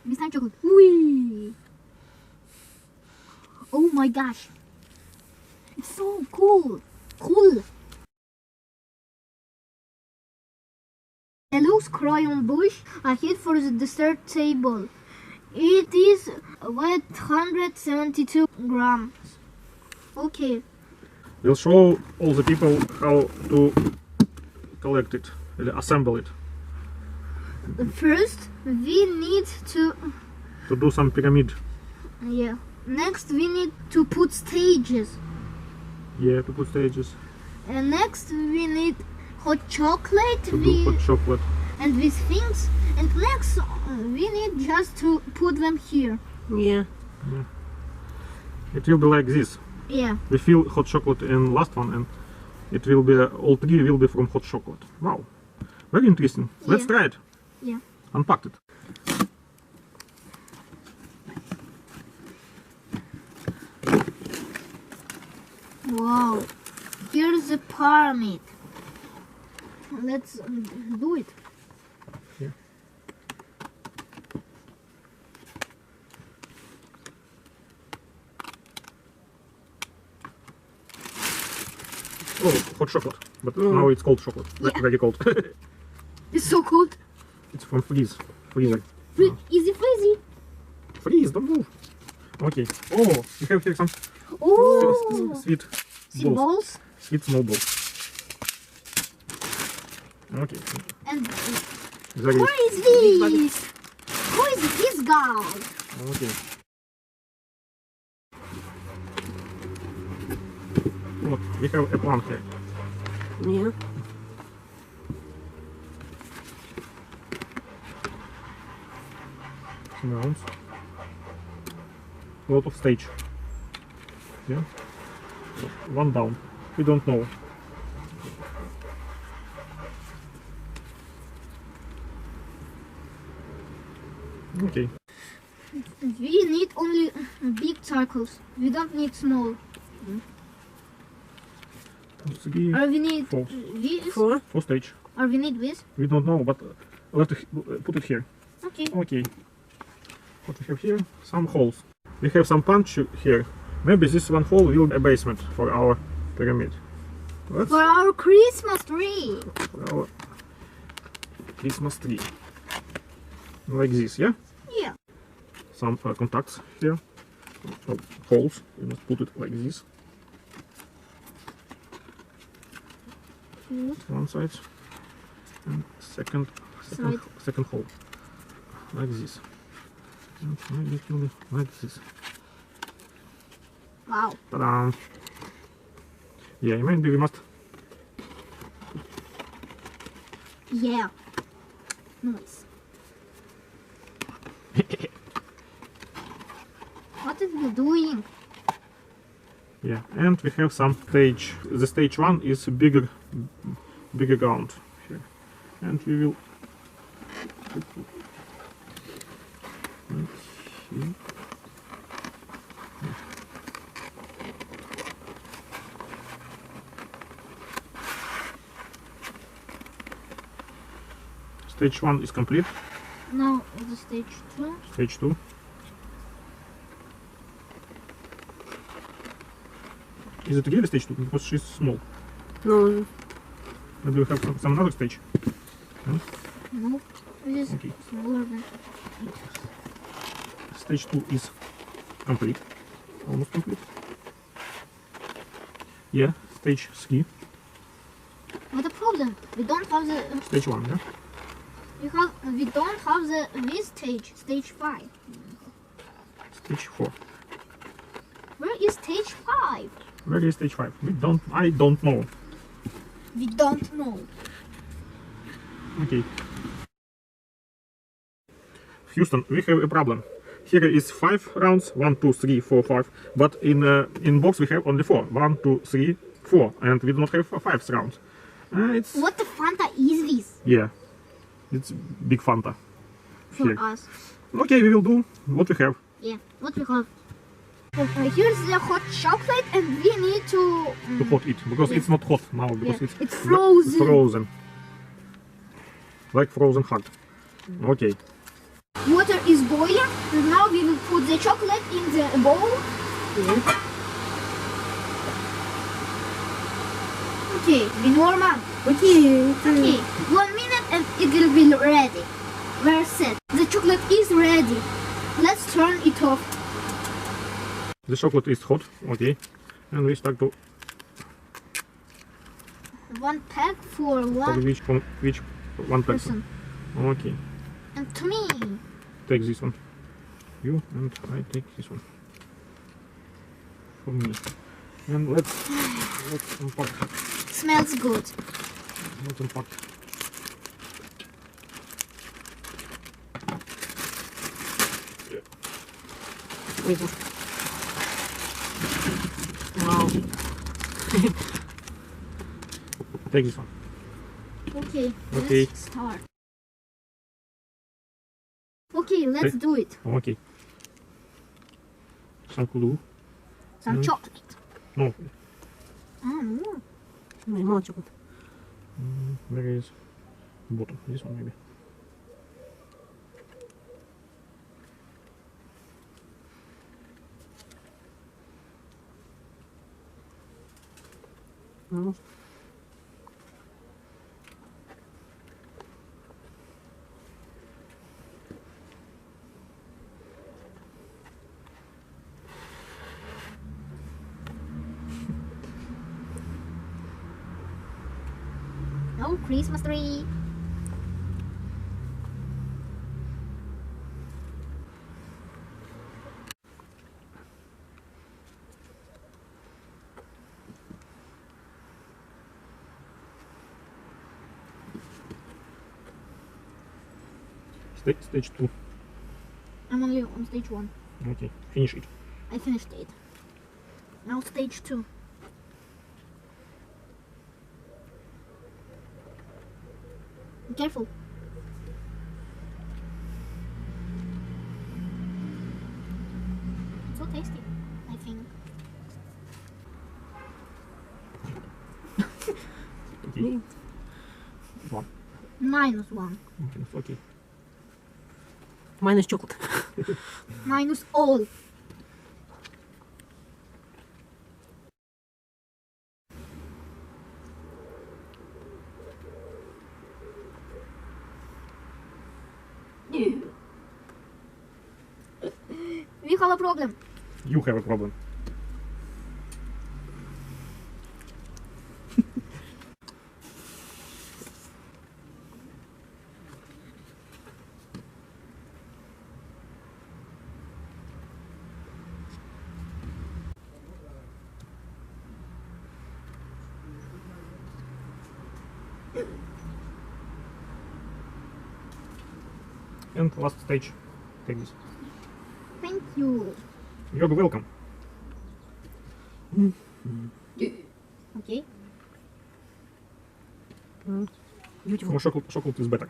This time chocolate. Whee! Oh my gosh. It's so cool. Cool. DELUXE Croquembouche are hit for the dessert table. It is 172 grams. Okay. We'll show all the people how to collect it, assemble it. First, we need to do some pyramid. Yeah. Next, we need to put stages. Yeah, to put stages. And next, we need hot chocolate. To do hot chocolate. And these things. And next, we need just to put them here. Yeah. It will be like this. Yeah. We fill hot chocolate in last one, and it will be all three will be from hot chocolate. Wow, very interesting. Let's try it. Yeah. Unpack it. Wow. Here's the pyramid. Let's do it. Yeah. Oh, hot chocolate. But now it's cold chocolate. Yeah. Very cold. It's so cold. It's from freezer. Easy freezy. Freeze, don't move. Okay. Oh, we have here some Oh. sweet See balls? Sweet small balls. Okay. And Very who is this? Who is this guy? Okay. Look, we have a plan here. Yeah. Some rounds. A lot of stage. Yeah. One down. We don't know. Okay. We need only big circles. We don't need small. Three, Or we need four. this. Four stage. Or we need this. We don't know, but let's put it here. Okay. Okay. What we have here? Some holes. We have some punch here. Maybe this one hole will be a basement for our pyramid. Let's For our Christmas tree. for our Christmas tree. Like this, yeah? Yeah. Some contacts here. Oh, holes. We must put it like this. Good. One side. And second hole. Like this. And maybe it will be like this. Wow. Ta-da! Yeah, maybe we must. Yeah. Nice. What is he doing? Yeah, and we have some stage. The stage one is bigger ground here, and we will. Here. Stage one is complete. Now the stage 2. Stage two. Is it really stage two? Because she's small. No. Maybe we have some another stage. No. This is Okay. smaller than. Stage 2 is complete. Almost complete. Yeah, stage 3. But the problem, we don't have the. Stage 1, yeah? We don't have this stage 5. Stage 4. Where is stage 5? Where is stage 5? I don't know. We don't know. Okay. Houston, we have a problem. Here is 5 rounds, 1, 2, 3, 4, 5. But in box we have only 4. 1, 2, 3, 4. And we do not have 5 rounds. It's What the Fanta is this yeah. It's big Fanta. for Here. us? Okay, we will do what we have. Yeah, what we have. Here's the hot chocolate, and we need to. To hot it because Yeah. it's not hot now because Yeah, it's frozen. frozen. Like frozen hot. Okay. Water is boiling, and now we will put the chocolate in the bowl. Yeah. Okay, be normal. Okay. Okay, 1 minute and it will be ready. We're set. The chocolate is ready. Let's turn it off. The chocolate is hot, okay. And we start to, 1 pack for for which one person. person. Okay, And to me. take this one. You and I take this one. For me. And let's unpack. Smells good. Let's unpack. Wait. Wow. Take this one. Okay, Okay. let's start. Okay, let's do it. Okay. Some glue. Some chocolate. No, No. Мало chocolate. where is bottom? This one maybe. Ну, No Christmas tree. Stage 2. I'm only on stage 1. Okay, finish it. I finished it. Now stage 2. Be careful. It's so tasty, I think. Okay. One. -1. Okay. minus chocolate. Minus all. We have a problem. You have a problem. And last stage. Take this. Thank you. You're welcome. Okay. Beautiful. More chocolate is better.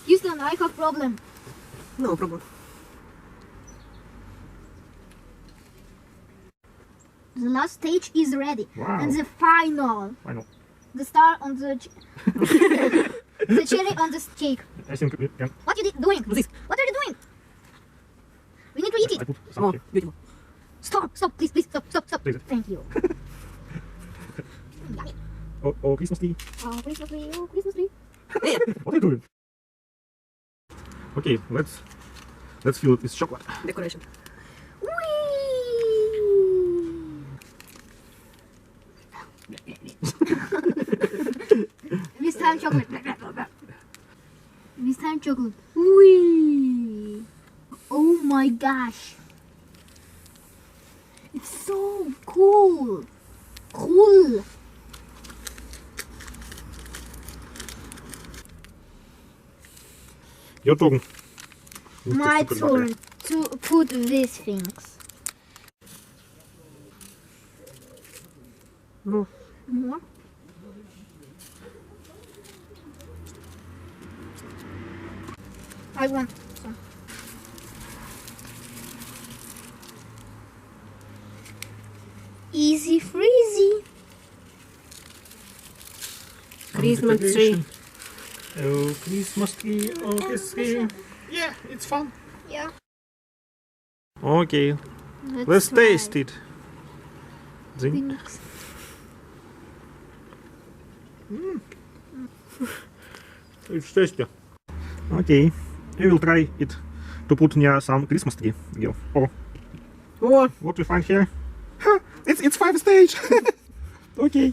Houston, I have problem. No problem. The last stage is ready. Wow. And the final. I know. The star on the the cherry on the cake. I think we can. What are you doing? Do this. What are you doing? We need to eat I it. put some Oh, here. beautiful. Stop, please, stop. Please. Thank you. Yummy. Oh, Christmas tree. Oh, Christmas tree, oh, Christmas tree. What are you doing? Okay, let's fill it with chocolate. Decoration. This time chocolate. This time chocolate. Whee! Oh my gosh. It's so cool. Cool. Your turn. My turn to put these things. No. More. I want some. Easy freezy. Christmas tree. Oh, Christmas tree, oh, Christmas tree. Yeah, it's fun. Yeah. Okay, let's taste it. Zing. It's tasty. Okay, we will try it to put near some Christmas tree. Girl. Oh, О, what we find here? Ha, it's 5 stage. Okay.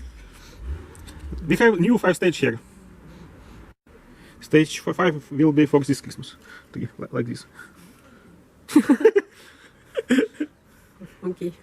We have new 5 stage here. Stage 5 will be for this Christmas tree, like this. окей.